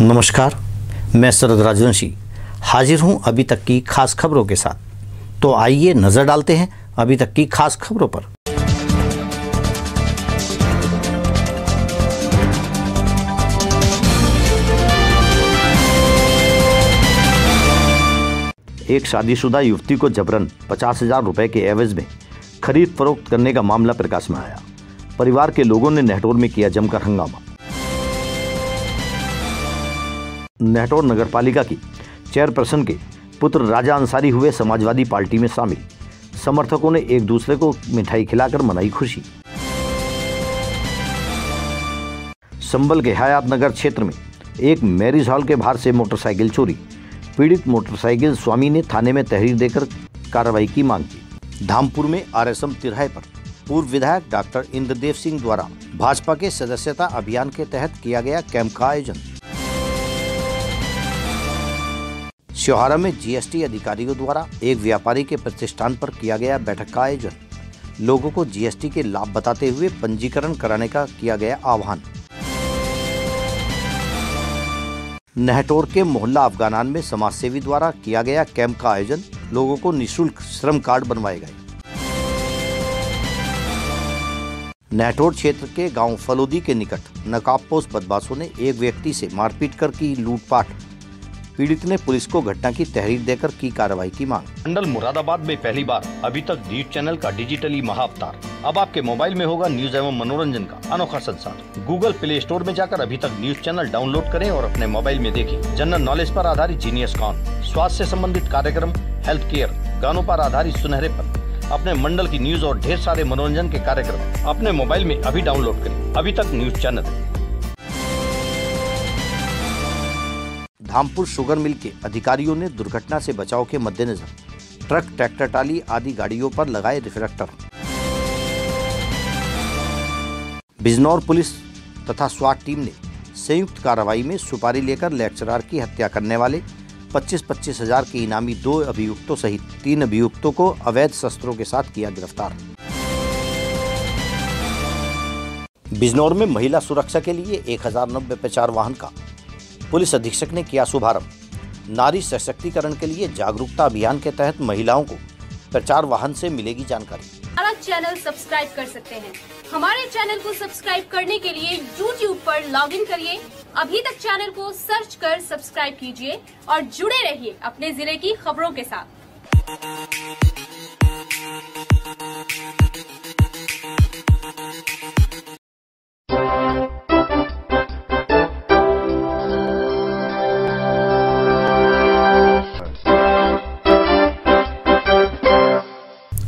नमस्कार, मैं शरद राजवंशी हाजिर हूं अभी तक की खास खबरों के साथ। तो आइए नजर डालते हैं अभी तक की खास खबरों पर। एक शादीशुदा युवती को जबरन 50,000 रुपए के एवज में खरीद फरोख्त करने का मामला प्रकाश में आया। परिवार के लोगों ने नेहटौर में किया जमकर हंगामा। नेहटौर नगरपालिका की चेयरपर्सन के पुत्र राजा अंसारी हुए समाजवादी पार्टी में शामिल। समर्थकों ने एक दूसरे को मिठाई खिलाकर मनाई खुशी। संभल के हयात नगर क्षेत्र में एक मैरिज हॉल के बाहर से मोटरसाइकिल चोरी। पीड़ित मोटरसाइकिल स्वामी ने थाने में तहरीर देकर कार्रवाई की मांग की। धामपुर में आरएसएम तिराहे पर पूर्व विधायक डॉक्टर इंद्रदेव सिंह द्वारा भाजपा के सदस्यता अभियान के तहत किया गया कैंप का आयोजन। सिहोरा में जीएसटी अधिकारियों द्वारा एक व्यापारी के प्रतिष्ठान पर किया गया बैठक का आयोजन। लोगों को जीएसटी के लाभ बताते हुए पंजीकरण कराने का किया गया आह्वान। नेहटौर के मोहल्ला अफगानान में समाजसेवी द्वारा किया गया कैंप का आयोजन। लोगों को निःशुल्क श्रम कार्ड बनवाए गए। नेहटौर क्षेत्र के गांव फलोदी के निकट नकाबपोश बदमाशों ने एक व्यक्ति से मारपीट कर की लूटपाट। पीड़ित ने पुलिस को घटना की तहरीर देकर की कार्रवाई की मांग। मंडल मुरादाबाद में पहली बार अभी तक न्यूज चैनल का डिजिटली महाअवतार। अब आपके मोबाइल में होगा न्यूज एवं मनोरंजन का अनोखा संसार। गूगल प्ले स्टोर में जाकर अभी तक न्यूज चैनल डाउनलोड करें और अपने मोबाइल में देखें। जनरल नॉलेज पर आधारित जीनियस कॉन, स्वास्थ्य से संबंधित कार्यक्रम, हेल्थ केयर, गानों पर आधारित सुनहरे पल, अपने मंडल की न्यूज और ढेर सारे मनोरंजन के कार्यक्रम अपने मोबाइल में अभी डाउनलोड करें। अभी तक news channel. Dhampur sugar mill के अधिकारियों ने दुर्घटना से बचाव के मद्देनजर ट्रक, ट्रैक्टर ट्राली आदि गाड़ियों पर लगाए रिफ्लेक्टर। बिजनौर पुलिस तथा स्वाट टीम ने संयुक्त कार्रवाई में सुपारी लेकर लेक्चरार की हत्या करने वाले 25-25 हजार के इनामी 2 अभियुक्तों सहित 3 अभियुक्तों को अवैध शस्त्रों के साथ किया गिरफ्तार। बिजनौर में महिला सुरक्षा के लिए 1090 प्रचार वाहन का पुलिस अधीक्षक ने किया शुभारंभ। नारी सशक्तिकरण के लिए जागरूकता अभियान के तहत महिलाओं को प्रचार वाहन से मिलेगी जानकारी। हमारा चैनल सब्सक्राइब कर सकते हैं। हमारे चैनल को सब्सक्राइब करने के लिए YouTube पर लॉगिन करिए। अभी तक चैनल को सर्च कर सब्सक्राइब कीजिए और जुड़े रहिए अपने जिले की खबरों के साथ।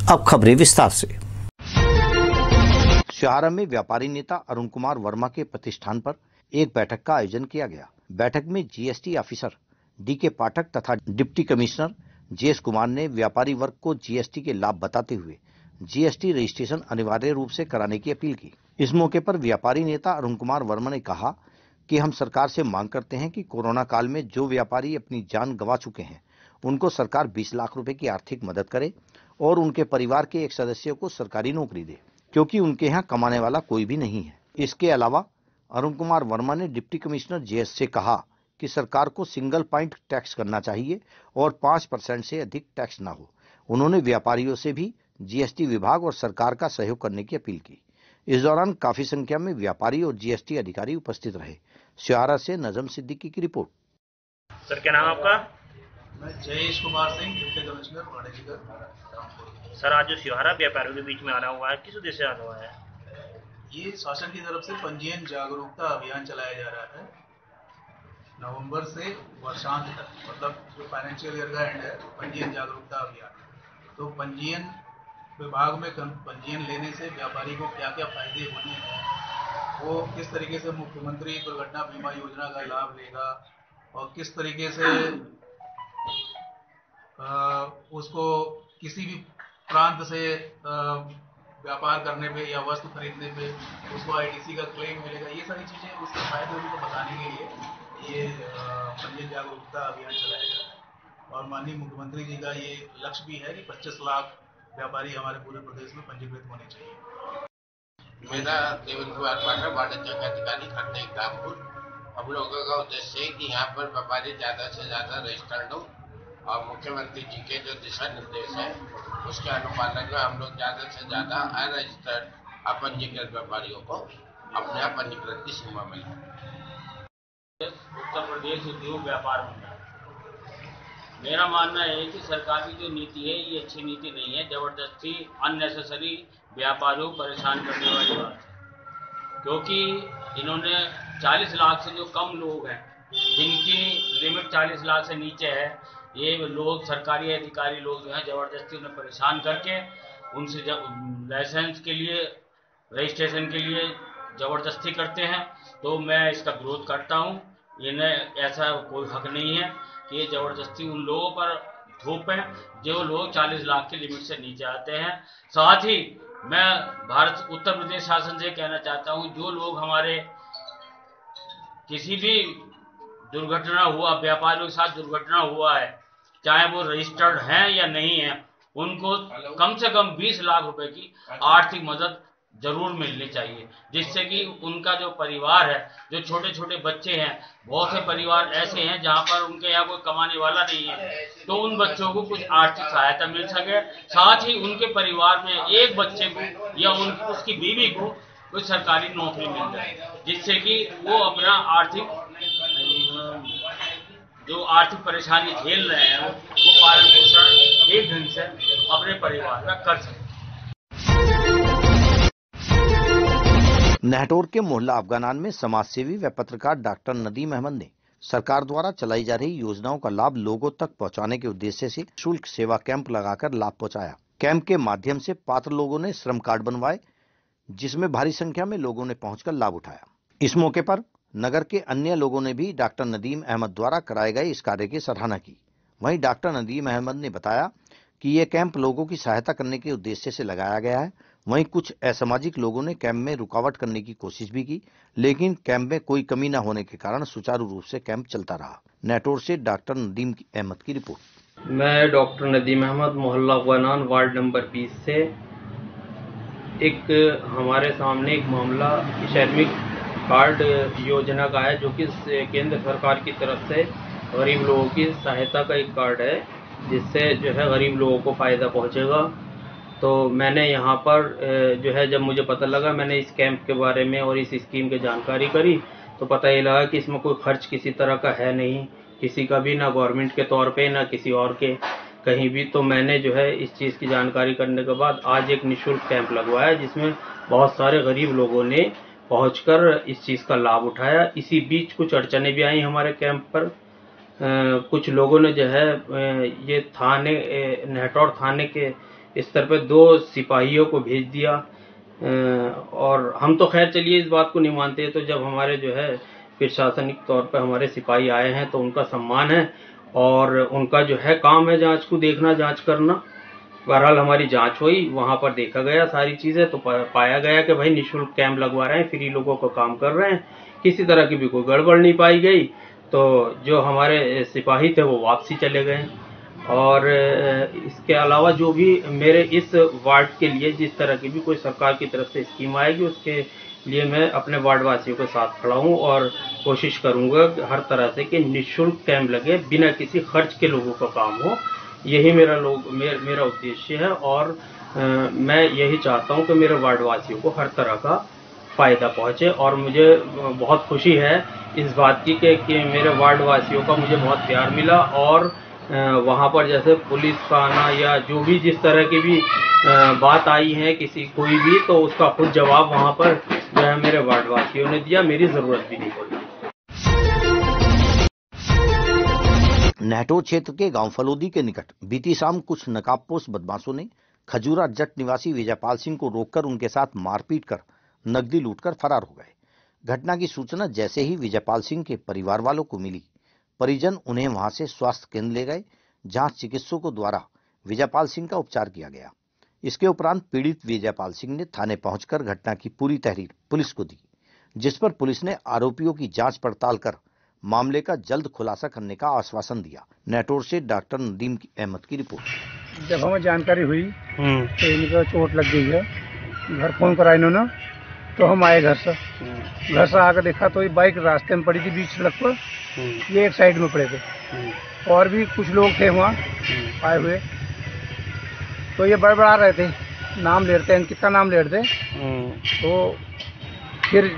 अब खबरें विस्तार से। सिहोरा में व्यापारी नेता अरुण कुमार वर्मा के प्रतिष्ठान पर एक बैठक का आयोजन किया गया। बैठक में जीएसटी ऑफिसर डीके पाठक तथा डिप्टी कमिश्नर जेएस कुमार ने व्यापारी वर्ग को जीएसटी के लाभ बताते हुए जीएसटी रजिस्ट्रेशन अनिवार्य रूप से कराने की अपील की। इस मौके पर व्यापारी नेता अरुण कुमार वर्मा ने कहा कि हम सरकार से मांग करते हैं कि कोरोना काल में जो व्यापारी अपनी जान गंवा चुके हैं उनको सरकार 20 लाख रुपए की आर्थिक मदद करे और उनके परिवार के एक सदस्य को सरकारी नौकरी दे, क्योंकि उनके यहाँ कमाने वाला कोई भी नहीं है। इसके अलावा अरुण कुमार वर्मा ने डिप्टी कमिश्नर जेएस से कहा कि सरकार को सिंगल पॉइंट टैक्स करना चाहिए और 5% से अधिक टैक्स ना हो। उन्होंने व्यापारियों से भी जीएसटी विभाग और सरकार का सहयोग करने की अपील की। इस दौरान काफी संख्या में व्यापारी और जीएसटी अधिकारी उपस्थित रहे। सिहोरा से नजम सिद्दीकी की रिपोर्ट। सर क्या नाम है आपका? मैं जयेश कुमार सिंह, डिप्टी कमिश्नर वाणिज्य। सर आज जो सिहोरा व्यापारियों के बीच में आना हुआ है, किस उद्देश्य से आना हुआ है? ये शासन की तरफ से पंजीयन जागरूकता अभियान चलाया जा रहा है। नवंबर से वर्षांत तक, मतलब जो फाइनेंशियल ईयर का एंड है, पंजीयन जागरूकता अभियान। तो पंजीयन विभाग में पंजीयन लेने से व्यापारी को क्या क्या फायदे होने हैं, वो किस तरीके से मुख्यमंत्री दुर्घटना बीमा योजना का लाभ लेगा और किस तरीके से उसको किसी भी प्रांत से व्यापार करने पे या वस्तु खरीदने पे उसको आईटीसी का क्लेम मिलेगा। ये सारी चीज़ें उसके फायदे उनको बताने के लिए ये पंजीयन जागरूकता अभियान चलाया जा रहा है। और माननीय मुख्यमंत्री जी का ये लक्ष्य भी है कि 25 लाख व्यापारी हमारे पूरे प्रदेश में पंजीकृत होने चाहिए। मेरा देवेंद्र कुमार पाठक, वाणिज्य अधिकारी खंडे रामपुर। हम लोगों का उद्देश्य है कि यहाँ पर व्यापारी ज्यादा से ज्यादा रजिस्टर्ड हो और मुख्यमंत्री जी के जो दिशा निर्देश है उसके अनुपालन में हम लोग ज्यादा से ज्यादा अरजिस्टर्ड अपंजीकृत व्यापारियों को अपने यहाँ पंजीकृत की सीमा में लाएं। उत्तर प्रदेश उद्योग व्यापार मंडल, मेरा मानना है कि सरकार की जो नीति है ये अच्छी नीति नहीं है। जबरदस्ती अननेसेसरी व्यापारियों को परेशान करने वाली बात है, क्योंकि इन्होंने 40 लाख से जो कम लोग हैं, जिनकी लिमिट 40 लाख से नीचे है, ये लोग सरकारी अधिकारी लोग जो हैं जबरदस्ती उन्हें परेशान करके उनसे लाइसेंस के लिए, रजिस्ट्रेशन के लिए जबरदस्ती करते हैं। तो मैं इसका विरोध करता हूँ। इन्हें ऐसा कोई हक नहीं है कि ये जबरदस्ती उन लोगों पर थोपें जो लोग 40 लाख की लिमिट से नीचे आते हैं। साथ ही मैं उत्तर प्रदेश शासन से कहना चाहता हूँ, जो लोग हमारे किसी भी दुर्घटना हुआ, व्यापारियों के साथ दुर्घटना हुआ है, चाहे वो रजिस्टर्ड हैं या नहीं है, उनको कम से कम 20 लाख रुपए की आर्थिक मदद जरूर मिलनी चाहिए, जिससे कि उनका जो परिवार है, जो छोटे छोटे बच्चे हैं, बहुत से परिवार ऐसे हैं जहां पर उनके यहाँ कोई कमाने वाला नहीं है, तो उन बच्चों को कुछ आर्थिक सहायता मिल सके। साथ ही उनके परिवार में एक बच्चे को या उसकी बीवी को कोई सरकारी नौकरी मिल जाए, जिससे कि वो अपना जो आर्थिक परेशानी झेल रहे हैं वो पालन पोषण एक ढंग से अपने परिवार का कर सके। नेहटोर के मोहल्ला अफगानान में समाजसेवी व पत्रकार डॉक्टर नदीम अहमद ने सरकार द्वारा चलाई जा रही योजनाओं का लाभ लोगों तक पहुंचाने के उद्देश्य से निःशुल्क सेवा कैंप लगाकर लाभ पहुंचाया। कैंप के माध्यम से पात्र लोगों ने श्रम कार्ड बनवाए, जिसमें भारी संख्या में लोगों ने पहुंचकर लाभ उठाया। इस मौके पर नगर के अन्य लोगों ने भी डॉक्टर नदीम अहमद द्वारा कराए गए इस कार्य की सराहना की। वहीं डॉक्टर नदीम अहमद ने बताया कि यह कैंप लोगों की सहायता करने के उद्देश्य से लगाया गया है। वहीं कुछ असामाजिक लोगों ने कैंप में रुकावट करने की कोशिश भी की, लेकिन कैंप में कोई कमी न होने के कारण सुचारू रूप से कैंप चलता रहा। नेहटोर से डॉक्टर नदीम अहमद की रिपोर्ट। मैं डॉक्टर नदीम अहमद, मोहल्ला अफगानान, वार्ड नंबर 20 से। एक हमारे सामने एक मामला श्रमिक कार्ड योजना का है, जो कि केंद्र सरकार की तरफ से गरीब लोगों की सहायता का एक कार्ड है, जिससे जो है गरीब लोगों को फ़ायदा पहुंचेगा। तो मैंने यहाँ पर जो है, जब मुझे पता लगा, मैंने इस कैंप के बारे में और इस स्कीम की जानकारी करी, तो पता ये लगा कि इसमें कोई खर्च किसी तरह का है नहीं, किसी का भी, ना गवर्नमेंट के तौर पे ना किसी और के कहीं भी। तो मैंने जो है इस चीज़ की जानकारी करने के बाद आज एक निःशुल्क कैंप लगवाया, जिसमें बहुत सारे गरीब लोगों ने पहुंचकर इस चीज़ का लाभ उठाया। इसी बीच कुछ अड़चने भी आई हमारे कैंप पर। कुछ लोगों ने जो है ये नेहटौर थाने के स्तर पे 2 सिपाहियों को भेज दिया, और हम तो खैर चलिए इस बात को नहीं मानते। तो जब हमारे जो है प्रशासनिक तौर पे हमारे सिपाही आए हैं तो उनका सम्मान है, और उनका जो है काम है जांच को देखना, जांच करना। बहरहाल हमारी जांच हुई, वहां पर देखा गया सारी चीजें, तो पाया गया कि भाई निःशुल्क कैंप लगवा रहे हैं, फ्री लोगों को काम कर रहे हैं, किसी तरह की भी कोई गड़बड़ नहीं पाई गई। तो जो हमारे सिपाही थे वो वापसी चले गए। और इसके अलावा जो भी मेरे इस वार्ड के लिए जिस तरह की भी कोई सरकार की तरफ से स्कीम आएगी, उसके लिए मैं अपने वार्ड वासियों के साथ खड़ा हूँ और कोशिश करूँगा हर तरह से कि निःशुल्क कैंप लगे, बिना किसी खर्च के लोगों का काम हो। यही मेरा उद्देश्य है, और मैं यही चाहता हूँ कि मेरे वार्ड वासियों को हर तरह का फ़ायदा पहुँचे। और मुझे बहुत खुशी है इस बात की कि मेरे वार्ड वासियों का मुझे बहुत प्यार मिला, और वहाँ पर जैसे पुलिस का आना या जो भी जिस तरह की भी बात आई है किसी कोई भी, तो उसका खुद जवाब वहाँ पर जो है मेरे वार्ड वासियों ने दिया, मेरी ज़रूरत भी नहीं पड़ी। नेहटोर क्षेत्र के गांव फलोदी के निकट बीती शाम कुछ नकाबपोश बदमाशों ने खजूरा जट निवासी विजयपाल सिंह को रोककर उनके साथ मारपीट कर नकदी लूटकर फरार हो गए। घटना की सूचना जैसे ही विजयपाल सिंह के परिवार वालों को मिली, परिजन उन्हें वहां से स्वास्थ्य केंद्र ले गए, जहां चिकित्सकों द्वारा विजयपाल सिंह का उपचार किया गया। इसके उपरांत पीड़ित विजयपाल सिंह ने थाने पहुंचकर घटना की पूरी तहरीर पुलिस को दी, जिस पर पुलिस ने आरोपियों की जांच पड़ताल कर मामले का जल्द खुलासा करने का आश्वासन दिया। नेहटोर से डॉक्टर नदीम अहमद की रिपोर्ट। जब हमें जानकारी हुई तो इनको चोट लग गई है, घर फोन करा इन्होंने, तो हम आए घर से आकर देखा तो ये बाइक रास्ते में पड़ी थी बीच सड़क पर, ये एक साइड में पड़े थे और भी कुछ लोग थे वहाँ आए हुए, तो ये बड़बड़ा रहे थे, नाम ले रहे थे, कितना नाम ले रहे थे। तो फिर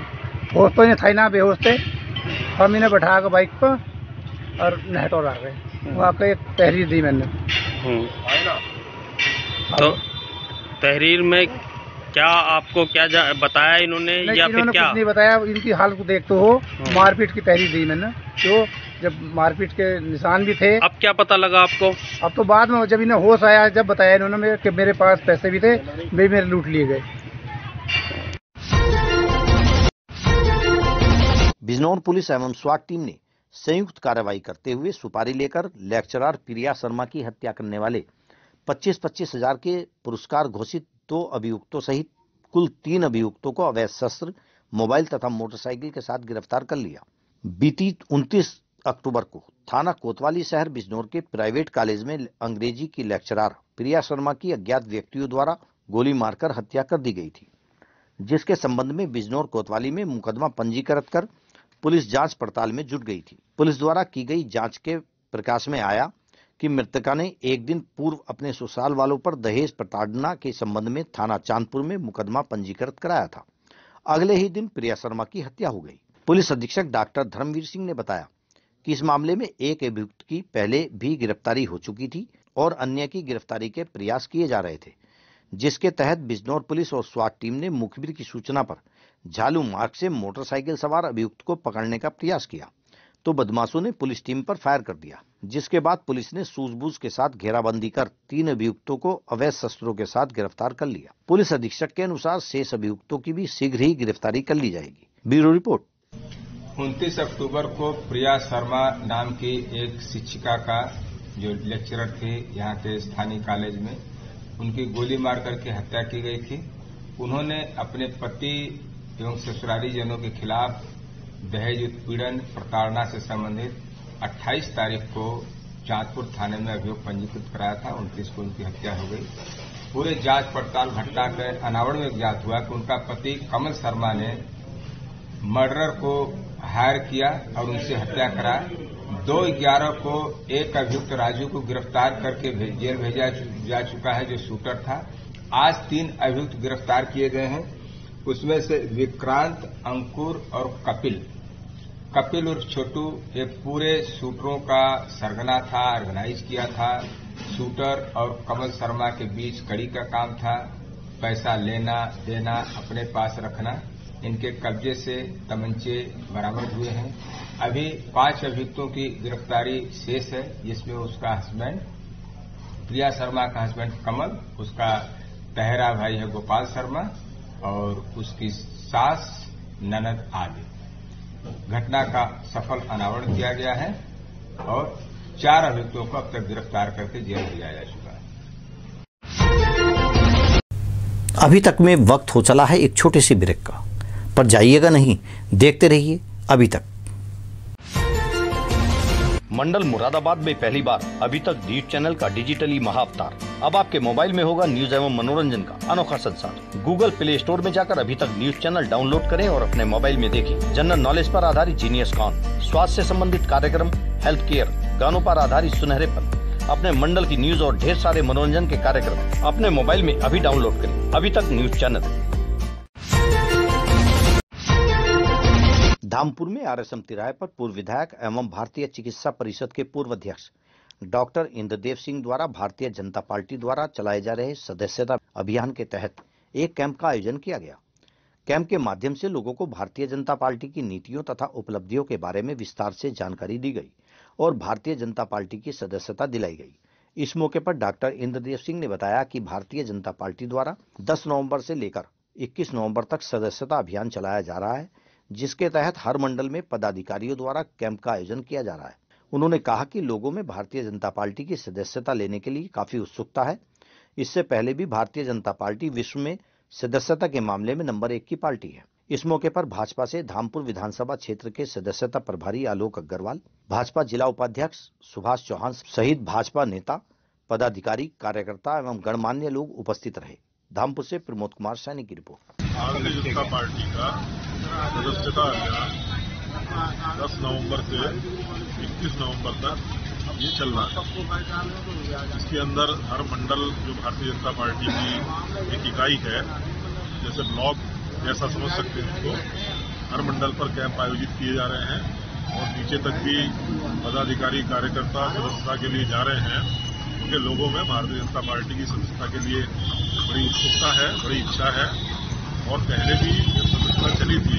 होश तो नहीं था ना, बेहोश थे, हम इन्हें बैठा कर बाइक पर और नहटोर आ गए। वहाँ पे एक तहरीर दी मैंने। तो तहरीर में क्या आपको क्या बताया इन्होंने या फिर क्या? कुछ नहीं बताया, इनकी हालत को देखते हो, मारपीट की तहरीर दी मैंने, तो जब मारपीट के निशान भी थे। अब क्या पता लगा आपको? अब तो बाद में जब इन्हें होश आया, जब बताया इन्होंने कि मेरे पास पैसे भी थे, वे मेरे लूट लिए गए। बिजनौर पुलिस एवं स्वाट टीम ने संयुक्त कार्रवाई करते हुए सुपारी लेकर लेक्चरर प्रिया शर्मा की हत्या करने वाले 25-25 हजार के पुरस्कार घोषित 2 अभियुक्तों सहित कुल 3 अभियुक्तों को अवैध शस्त्र, मोबाइल तथा मोटरसाइकिल के साथ गिरफ्तार कर लिया। बीती 29 अक्टूबर को थाना कोतवाली शहर बिजनौर के प्राइवेट कॉलेज में अंग्रेजी की लेक्चरर प्रिया शर्मा की अज्ञात व्यक्तियों द्वारा गोली मारकर हत्या कर दी गई थी, जिसके संबंध में बिजनौर कोतवाली में मुकदमा पंजीकृत कर पुलिस जांच पड़ताल में जुट गई थी। पुलिस द्वारा की गई जांच के प्रकाश में आया कि मृतका ने एक दिन पूर्व अपने ससुराल वालों पर दहेज प्रताड़ना के संबंध में थाना चांदपुर में मुकदमा पंजीकृत कराया था। अगले ही दिन प्रिया शर्मा की हत्या हो गई। पुलिस अधीक्षक डॉक्टर धर्मवीर सिंह ने बताया कि इस मामले में एक अभियुक्त की पहले भी गिरफ्तारी हो चुकी थी और अन्य की गिरफ्तारी के प्रयास किए जा रहे थे, जिसके तहत बिजनौर पुलिस और स्वाट टीम ने मुखबिर की सूचना पर झालू मार्ग से मोटरसाइकिल सवार अभियुक्त को पकड़ने का प्रयास किया, तो बदमाशों ने पुलिस टीम पर फायर कर दिया, जिसके बाद पुलिस ने सूझबूझ के साथ घेराबंदी कर 3 अभियुक्तों को अवैध शस्त्रों के साथ गिरफ्तार कर लिया। पुलिस अधीक्षक के अनुसार शेष अभियुक्तों की भी शीघ्र ही गिरफ्तारी कर ली जाएगी। Bureau report. 29 अक्टूबर को प्रिया शर्मा नाम की एक शिक्षिका का जो लेक्चरर थे यहाँ के स्थानीय कॉलेज में, उनकी गोली मार करके हत्या की गई थी। उन्होंने अपने पति एवं ससुराली जनों के खिलाफ दहेज उत्पीड़न प्रताड़ना से संबंधित 28 तारीख को चांदपुर थाने में अभियोग पंजीकृत कराया था। 29 को उनकी हत्या हो गई। पूरे जांच पड़ताल घटना के अनावरण में ज्ञात हुआ कि उनका पति कमल शर्मा ने मर्डरर को हायर किया और उनसे हत्या करा। 2/11 को एक अभियुक्त राजू को गिरफ्तार करके जेल भेजा जा चुका है, जो शूटर था। आज 3 अभियुक्त गिरफ्तार किए गए हैं। उसमें से विक्रांत, अंकुर और कपिल उर्फ छोटू एक पूरे शूटरों का सरगना था, ऑर्गेनाइज किया था। शूटर और कमल शर्मा के बीच कड़ी का काम था, पैसा लेना देना, अपने पास रखना। इनके कब्जे से तमंचे बरामद हुए हैं। अभी 5 अभियुक्तों की गिरफ्तारी शेष है, जिसमें उसका हस्बैंड प्रिया शर्मा का हस्बैंड कमल, उसका तहरा भाई है गोपाल शर्मा और उसकी सास, ननद आदि। घटना का सफल अनावरण किया गया है और 4 अभियुक्तों को अब तक गिरफ्तार करके जेल भेजा जा चुका है। अभी तक में वक्त हो चला है एक छोटे से ब्रेक का, पर जाइएगा नहीं, देखते रहिए अभी तक। मंडल मुरादाबाद में पहली बार अभी तक न्यूज चैनल का डिजिटली महाअवतार अब आपके मोबाइल में होगा। न्यूज एवं मनोरंजन का अनोखा संसार। गूगल प्ले स्टोर में जाकर अभी तक न्यूज चैनल डाउनलोड करें और अपने मोबाइल में देखें। जनरल नॉलेज पर आधारित जीनियस कॉन, स्वास्थ्य से संबंधित कार्यक्रम, हेल्थ केयर, गानों पर आधारित सुनहरेपन, अपने मंडल की न्यूज और ढेर सारे मनोरंजन के कार्यक्रम अपने मोबाइल में अभी डाउनलोड करें। अभी तक न्यूज चैनल। धामपुर में आरएसएम तिराहे पर पूर्व विधायक एवं भारतीय चिकित्सा परिषद के पूर्व अध्यक्ष डॉक्टर इंद्रदेव सिंह द्वारा भारतीय जनता पार्टी द्वारा चलाए जा रहे सदस्यता अभियान के तहत एक कैंप का आयोजन किया गया। कैंप के माध्यम से लोगों को भारतीय जनता पार्टी की नीतियों तथा उपलब्धियों के बारे में विस्तार से जानकारी दी गई और भारतीय जनता पार्टी की सदस्यता दिलाई गई। इस मौके पर डॉक्टर इंद्रदेव सिंह ने बताया कि भारतीय जनता पार्टी द्वारा 10 नवंबर से लेकर 21 नवंबर तक सदस्यता अभियान चलाया जा रहा है, जिसके तहत हर मंडल में पदाधिकारियों द्वारा कैंप का आयोजन किया जा रहा है। उन्होंने कहा कि लोगों में भारतीय जनता पार्टी की सदस्यता लेने के लिए काफी उत्सुकता है। इससे पहले भी भारतीय जनता पार्टी विश्व में सदस्यता के मामले में नंबर 1 की पार्टी है। इस मौके पर भाजपा से धामपुर विधानसभा क्षेत्र के सदस्यता प्रभारी आलोक अग्रवाल, भाजपा जिला उपाध्यक्ष सुभाष चौहान सहित भाजपा नेता, पदाधिकारी, कार्यकर्ता एवं गणमान्य लोग उपस्थित रहे। धामपुर से प्रमोद कुमार सैनी की रिपोर्ट। भारतीय जनता पार्टी का सदस्यता अभियान 10 नवंबर से 21 नवंबर तक ये चल रहा है। इसके अंदर हर मंडल जो भारतीय जनता पार्टी की एक इकाई है, जैसे ब्लॉक ऐसा समझ सकते हैं उसको, हर मंडल पर कैंप आयोजित किए जा रहे हैं और नीचे तक भी पदाधिकारी कार्यकर्ता सदस्यता के लिए जा रहे हैं। उनके लोगों में भारतीय जनता पार्टी की सदस्यता के लिए बड़ी उत्सुकता है, बड़ी इच्छा है और पहले भी जब सदस्यता चली थी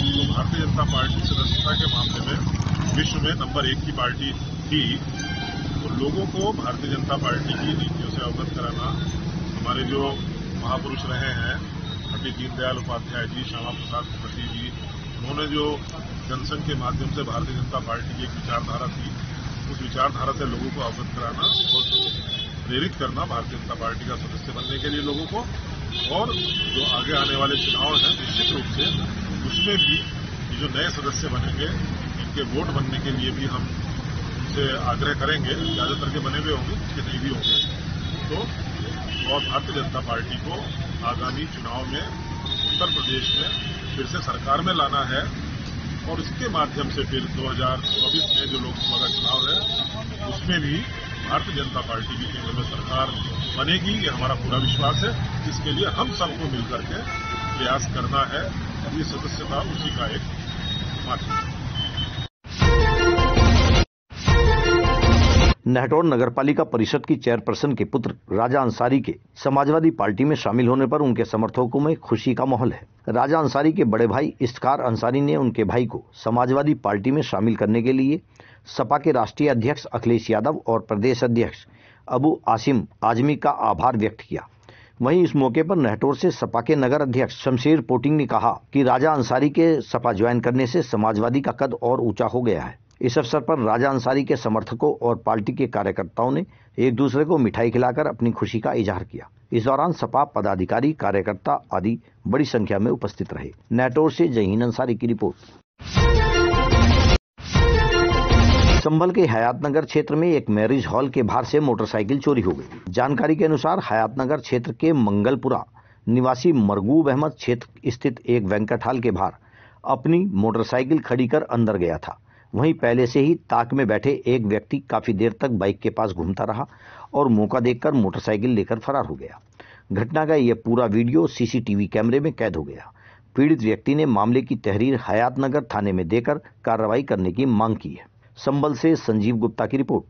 तो भारतीय जनता पार्टी सदस्यता के मामले में विश्व में नंबर 1 की पार्टी थी। तो लोगों को भारतीय जनता पार्टी की नीतियों से अवगत कराना, हमारे जो महापुरुष रहे हैं पंडित दीनदयाल उपाध्याय जी, श्यामा प्रसाद मुखर्जी जी, उन्होंने जो जनसंघ के माध्यम से भारतीय जनता पार्टी की एक विचारधारा थी, उस विचारधारा से लोगों को अवगत कराना और प्रेरित करना भारतीय जनता पार्टी का सदस्य बनने के लिए लोगों को। और जो आगे आने वाले चुनाव हैं निश्चित रूप से उसमें भी ये जो नए सदस्य बनेंगे इनके वोट बनने के लिए भी हम उनसे आग्रह करेंगे। ज्यादातर के बने हुए होंगे, उसके नहीं भी होंगे तो। और भारतीय जनता पार्टी को आगामी चुनाव में उत्तर प्रदेश में फिर से सरकार में लाना है और इसके माध्यम से फिर 2024 में जो लोकसभा का चुनाव है उसमें भी भारतीय जनता पार्टी की केंद्र में सरकार बनेगी, ये हमारा पूरा विश्वास है। इसके लिए हम सबको मिलकर के प्रयास करना है और ये सदस्यता उसी का एक माध्यम है। नहटौर नगरपालिका परिषद की चेयरपर्सन के पुत्र राजा अंसारी के समाजवादी पार्टी में शामिल होने पर उनके समर्थकों में खुशी का माहौल है। राजा अंसारी के बड़े भाई इफ्तिखार अंसारी ने उनके भाई को समाजवादी पार्टी में शामिल करने के लिए सपा के राष्ट्रीय अध्यक्ष अखिलेश यादव और प्रदेश अध्यक्ष अबू आसिम आजमी का आभार व्यक्त किया। वहीं इस मौके पर नहटौर से सपा के नगर अध्यक्ष शमशेर पोटिंग ने कहा कि राजा अंसारी के सपा ज्वाइन करने से समाजवादी का कद और ऊंचा हो गया है। इस अवसर पर राजा अंसारी के समर्थकों और पार्टी के कार्यकर्ताओं ने एक दूसरे को मिठाई खिलाकर अपनी खुशी का इजहार किया। इस दौरान सपा पदाधिकारी, कार्यकर्ता आदि बड़ी संख्या में उपस्थित रहे। नहटौर से जहीन अंसारी की रिपोर्ट। संभल के हयातनगर क्षेत्र में एक मैरिज हॉल के बाहर से मोटरसाइकिल चोरी हो गई। जानकारी के अनुसार हयातनगर क्षेत्र के मंगलपुरा निवासी मरगूब अहमद क्षेत्र स्थित एक वेंकट हॉल के बाहर अपनी मोटरसाइकिल खड़ी कर अंदर गया था। वहीं पहले से ही ताक में बैठे एक व्यक्ति काफी देर तक बाइक के पास घूमता रहा और मौका देखकर मोटरसाइकिल लेकर फरार हो गया। घटना का यह पूरा वीडियो सीसीटीवी कैमरे में कैद हो गया। पीड़ित व्यक्ति ने मामले की तहरीर हयातनगर थाने में देकर कार्रवाई करने की मांग की है। संभल से संजीव गुप्ता की रिपोर्ट।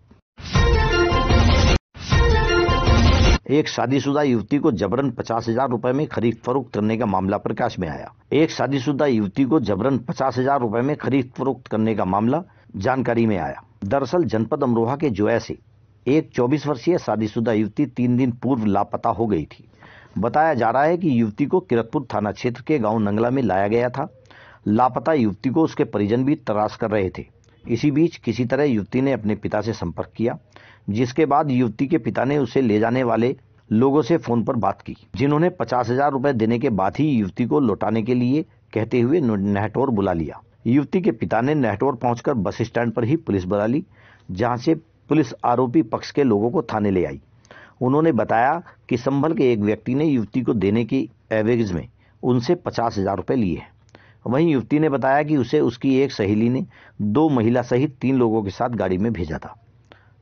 एक शादीशुदा युवती को जबरन 50,000 रुपए में खरीद फरोख्त करने का मामला प्रकाश में आया। एक शादीशुदा युवती को जबरन 50,000 रुपए में खरीद फरोख्त करने का मामला जानकारी में आया। दरअसल जनपद अमरोहा के जोया से एक 24 वर्षीय शादीशुदा युवती 3 दिन पूर्व लापता हो गई थी। बताया जा रहा है कि युवती को किरतपुर थाना क्षेत्र के गांव नंगला में लाया गया था। लापता युवती को उसके परिजन भी तलाश कर रहे थे। इसी बीच किसी तरह युवती ने अपने पिता से संपर्क किया, जिसके बाद युवती के पिता ने उसे ले जाने वाले लोगों से फोन पर बात की, जिन्होंने 50,000 रुपए देने के बाद ही युवती को लौटाने के लिए कहते हुए नहटौर बुला लिया। युवती के पिता ने नहटौर पहुंचकर बस स्टैंड पर ही पुलिस बुला ली, जहां से पुलिस आरोपी पक्ष के लोगों को थाने ले आई। उन्होंने बताया कि संभल के एक व्यक्ति ने युवती को देने की एवज में उनसे 50,000 रुपए लिए हैं। वहीं युवती ने बताया कि उसे उसकी एक सहेली ने 2 महिला सहित 3 लोगों के साथ गाड़ी में भेजा था।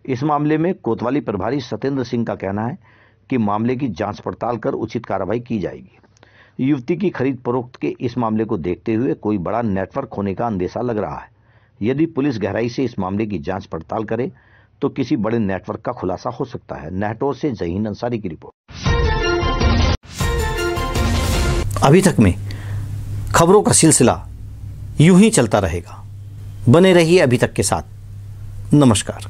इस मामले में कोतवाली प्रभारी सत्येंद्र सिंह का कहना है कि मामले की जांच पड़ताल कर उचित कार्रवाई की जाएगी। युवती की खरीद फरोख्त के इस मामले को देखते हुए कोई बड़ा नेटवर्क होने का अंदेशा लग रहा है। यदि पुलिस गहराई से इस मामले की जांच पड़ताल करे तो किसी बड़े नेटवर्क का खुलासा हो सकता है। नहटौर से जहीन अंसारी की रिपोर्ट। अभी तक में खबरों का सिलसिला यूं ही चलता रहेगा। बने रहिए अभी तक के साथ। नमस्कार।